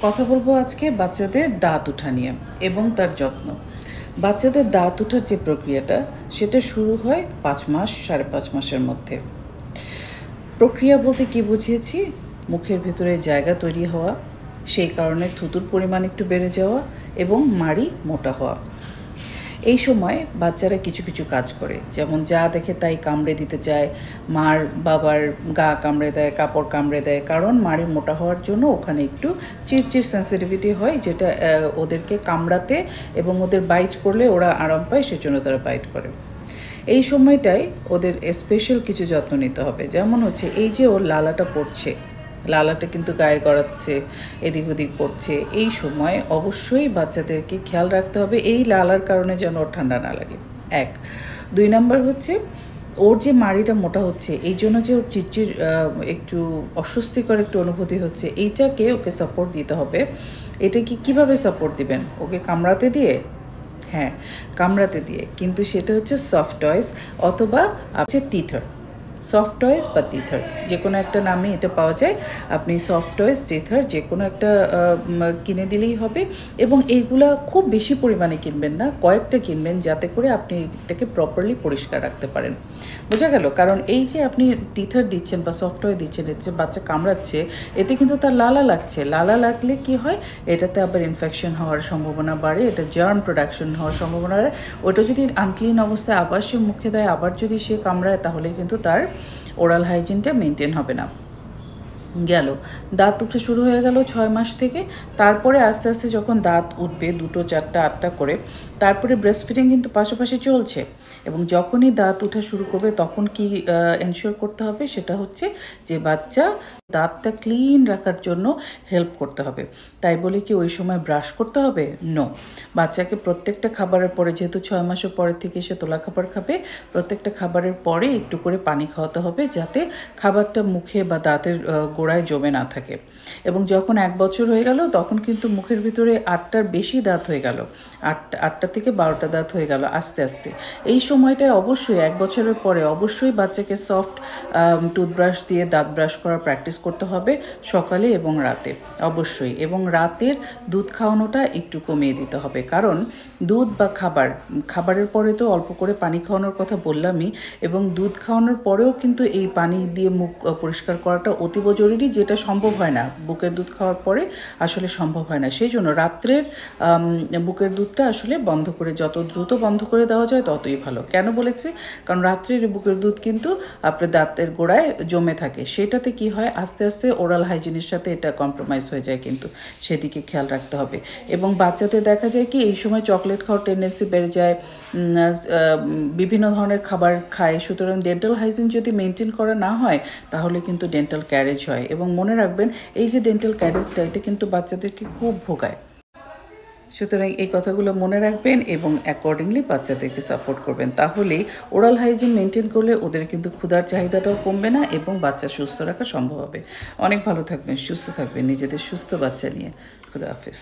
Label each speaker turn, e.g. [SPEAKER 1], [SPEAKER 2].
[SPEAKER 1] কথা বলবো আজকে বাচ্চাদের দাঁত ওঠা নিয়ে এবং তার যত্ন। বাচ্চাদের দাঁত ওঠার যে প্রক্রিয়াটা সেটা শুরু হয় 5 মাস 5.5 মাসের মধ্যে। প্রক্রিয়া বলতে কি বুঝিয়েছি? মুখের ভেতরে জায়গা তৈরি হওয়া, সেই কারণে থুতুর পরিমাণ একটু বেড়ে যাওয়া এবং মাড়ি মোটা হওয়া। এই সময় বাচ্চারা কিছু কিছু কাজ করে, যেমন যা দেখে তাই কামড়ে দিতে চায়, মার বাবার গা কামড়ে দেয়, কাপড় কামড়ে দেয়, কারণ মাড়ি মোটা হওয়ার জন্য ওখানে একটু চিরচির সেন্সিটিভিটি হয়, যেটা ওদেরকে কামড়াতে এবং ওদের বাইট করলে ওরা আরাম পায়, সেজন্য তারা বাইট করে। এই সময়টাই ওদের স্পেশাল কিছু যত্ন নিতে হবে, যেমন হচ্ছে এই যে ওর লালাটা পড়ছে, লালাটা কিন্তু গায়ে গড়াচ্ছে, এদিক ওদিক পড়ছে, এই সময় অবশ্যই বাচ্চাদেরকে খেয়াল রাখতে হবে এই লালার কারণে যেন ওর ঠান্ডা না লাগে। 1 2 নাম্বার হচ্ছে ওর যে মাড়িটা মোটা হচ্ছে, এই জন্য যে ওর চিরচির একটু অস্বস্তিকর একটু অনুভূতি হচ্ছে, এইটাকে ওকে সাপোর্ট দিতে হবে। এটা কীভাবে সাপোর্ট দিবেন? ওকে কামড়াতে দিয়ে? হ্যাঁ, কামড়াতে দিয়ে, কিন্তু সেটা হচ্ছে সফট টয়েস অথবা হচ্ছে টিথার। সফট টয়েস বা টিথার যে কোনো একটা নামে এটা পাওয়া যায়। আপনি সফট টয়েস, টিথার যে কোনো একটা কিনে দিলেই হবে, এবং এইগুলা খুব বেশি পরিমাণে কিনবেন না, কয়েকটা কিনবেন, যাতে করে আপনি এটাকে প্রপারলি পরিষ্কার রাখতে পারেন। বোঝা গেল? কারণ এই যে আপনি টিথার দিচ্ছেন বা সফট টয় দিচ্ছেন, এতে যে বাচ্চা কামড়াচ্ছে, এতে কিন্তু তার লালা লাগছে। লালা লাগলে কি হয়? এটাতে আবার ইনফেকশন হওয়ার সম্ভাবনা বাড়ে, এটা জার্ম প্রোডাকশন হওয়ার সম্ভাবনা বাড়ে। ওটা যদি আনক্লিন অবস্থায় আবার সে মুখে দেয়, আবার যদি সে কামড়ায়, তাহলে কিন্তু তার ওরাল হাইজিনটা মেনটেন হবে না। গেল, দাঁত উঠে শুরু হয়ে গেল 6 মাস থেকে। তারপরে আস্তে আস্তে যখন দাঁত উঠবে 2টো 4টা 8টা করে, তারপরে ব্রেস্ট ফিডিং কিন্তু পাশাপাশি চলছে, এবং যখনই দাঁত উঠা শুরু করবে তখন কি এনশিওর করতে হবে? সেটা হচ্ছে যে বাচ্চা দাঁতটা ক্লিন রাখার জন্য হেল্প করতে হবে। তাই বলে কি ওই সময় ব্রাশ করতে হবে? নো। বাচ্চাকে প্রত্যেকটা খাবারের পরে, যেহেতু 6 মাসের পরে থেকে সে তোলা খাবার খাবে, প্রত্যেকটা খাবারের পরে একটু করে পানি খাওয়াতে হবে, যাতে খাবারটা মুখে বা দাঁতের গোড়ায় জমে না থাকে। এবং যখন 1 বছর হয়ে গেল, তখন কিন্তু মুখের ভিতরে 8টার বেশি দাঁত হয়ে গেল, 8টা থেকে 12টা দাঁত হয়ে গেল আস্তে আস্তে। এই সময়টায় অবশ্যই 1 বছরের পরে অবশ্যই বাচ্চাকে সফট টুথব্রাশ দিয়ে দাঁত ব্রাশ করার প্র্যাকটিস করতে হবে, সকালে এবং রাতে অবশ্যই। এবং রাতের দুধ খাওয়ানোটা একটু কমিয়ে দিতে হবে, কারণ দুধ বা খাবারের পরে তো অল্প করে পানি খাওয়ানোর কথা বললামই, এবং দুধ খাওয়ানোর পরেও কিন্তু এই পানি দিয়ে মুখ পরিষ্কার করাটা অতীব জরুরি, যেটা সম্ভব হয় না বুকের দুধ খাওয়ার পরে, আসলে সম্ভব হয় না। সেই জন্য রাত্রের বুকের দুধটা আসলে বন্ধ করে, যত দ্রুত বন্ধ করে দেওয়া যায় ততই ভালো। কেন বলেছি? কারণ রাত্রের বুকের দুধ কিন্তু আপনার দাঁতের গোড়ায় জমে থাকে, সেটাতে কি হয়, আস্তে আস্তে ওরাল হাইজিনের সাথে এটা কম্প্রোমাইজ হয়ে যায়, কিন্তু সেদিকে খেয়াল রাখতে হবে। এবং বাচ্চাদের দেখা যায় কি এই সময় চকলেট খাওয়ার টেন্ডেন্সি বেড়ে যায়, বিভিন্ন ধরনের খাবার খায়। সুতরাং ডেন্টাল হাইজিন যদি মেনটেন করা না হয়, তাহলে কিন্তু ডেন্টাল ক্যারেজ হয়, এবং মনে রাখবেন এই যে ডেন্টাল ক্যারেজটা, এটা কিন্তু বাচ্চাদেরকে খুব ভোগায়। সুতরাং এই কথাগুলো মনে রাখবেন এবং অ্যাকর্ডিংলি বাচ্চাদেরকে সাপোর্ট করবেন, তাহলেই ওরাল হাইজিন মেনটেন করলে ওদের কিন্তু ক্ষুধার চাহিদাটাও কমবে না, এবং বাচ্চা সুস্থ রাখা সম্ভব হবে। অনেক ভালো থাকবেন, সুস্থ থাকবেন, নিজেদের সুস্থ বাচ্চা নিয়ে। খুদা হাফেজ।